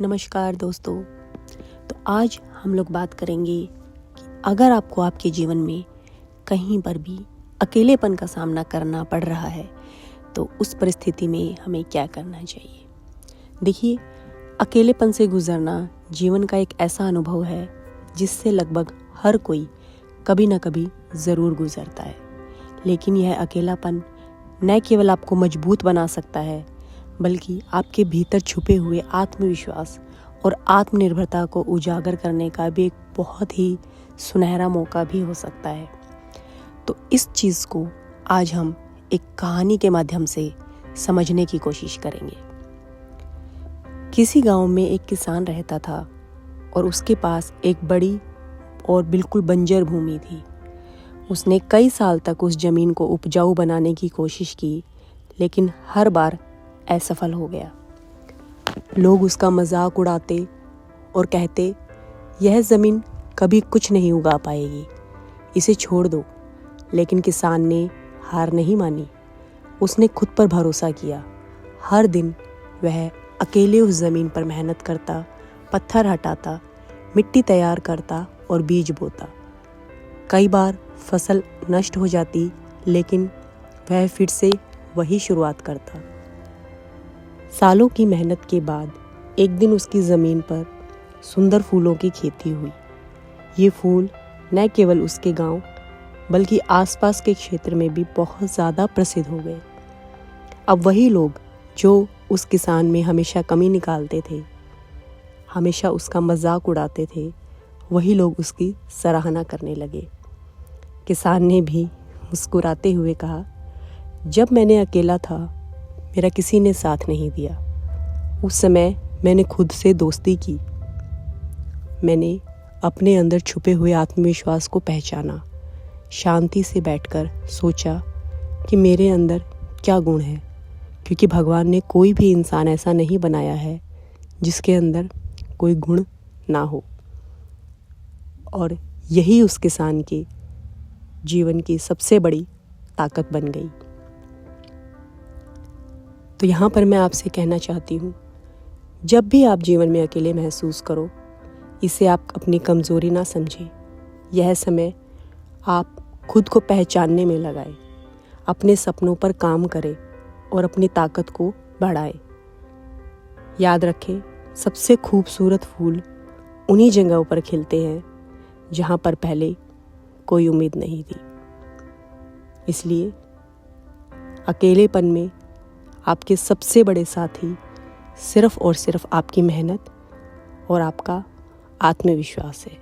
नमस्कार दोस्तों। तो आज हम लोग बात करेंगे कि अगर आपको आपके जीवन में कहीं पर भी अकेलेपन का सामना करना पड़ रहा है तो उस परिस्थिति में हमें क्या करना चाहिए। देखिए, अकेलेपन से गुजरना जीवन का एक ऐसा अनुभव है जिससे लगभग हर कोई कभी ना कभी ज़रूर गुजरता है। लेकिन यह अकेलापन न केवल आपको मजबूत बना सकता है बल्कि आपके भीतर छुपे हुए आत्मविश्वास और आत्मनिर्भरता को उजागर करने का भी एक बहुत ही सुनहरा मौका भी हो सकता है। तो इस चीज़ को आज हम एक कहानी के माध्यम से समझने की कोशिश करेंगे। किसी गांव में एक किसान रहता था और उसके पास एक बड़ी और बिल्कुल बंजर भूमि थी। उसने कई साल तक उस जमीन को उपजाऊ बनाने की कोशिश की, लेकिन हर बार असफल हो गया। लोग उसका मजाक उड़ाते और कहते, यह ज़मीन कभी कुछ नहीं उगा पाएगी, इसे छोड़ दो। लेकिन किसान ने हार नहीं मानी। उसने खुद पर भरोसा किया। हर दिन वह अकेले उस ज़मीन पर मेहनत करता, पत्थर हटाता, मिट्टी तैयार करता और बीज बोता। कई बार फसल नष्ट हो जाती, लेकिन वह फिर से वही शुरुआत करता। सालों की मेहनत के बाद एक दिन उसकी ज़मीन पर सुंदर फूलों की खेती हुई। ये फूल न केवल उसके गांव बल्कि आसपास के क्षेत्र में भी बहुत ज़्यादा प्रसिद्ध हो गए। अब वही लोग जो उस किसान में हमेशा कमी निकालते थे, हमेशा उसका मजाक उड़ाते थे, वही लोग उसकी सराहना करने लगे। किसान ने भी मुस्कुराते हुए कहा, जब मैंने अकेला था मेरा किसी ने साथ नहीं दिया। उस समय मैंने खुद से दोस्ती की। मैंने अपने अंदर छुपे हुए आत्मविश्वास को पहचाना। शांति से बैठकर सोचा कि मेरे अंदर क्या गुण है, क्योंकि भगवान ने कोई भी इंसान ऐसा नहीं बनाया है जिसके अंदर कोई गुण ना हो। और यही उस किसान के जीवन की सबसे बड़ी ताकत बन गई। तो यहाँ पर मैं आपसे कहना चाहती हूँ, जब भी आप जीवन में अकेले महसूस करो, इसे आप अपनी कमज़ोरी ना समझें। यह समय आप खुद को पहचानने में लगाएं, अपने सपनों पर काम करें और अपनी ताकत को बढ़ाएं। याद रखें, सबसे खूबसूरत फूल उन्हीं जगहों पर खिलते हैं जहाँ पर पहले कोई उम्मीद नहीं थी। इसलिए अकेलेपन में आपके सबसे बड़े साथी सिर्फ और सिर्फ आपकी मेहनत और आपका आत्मविश्वास है।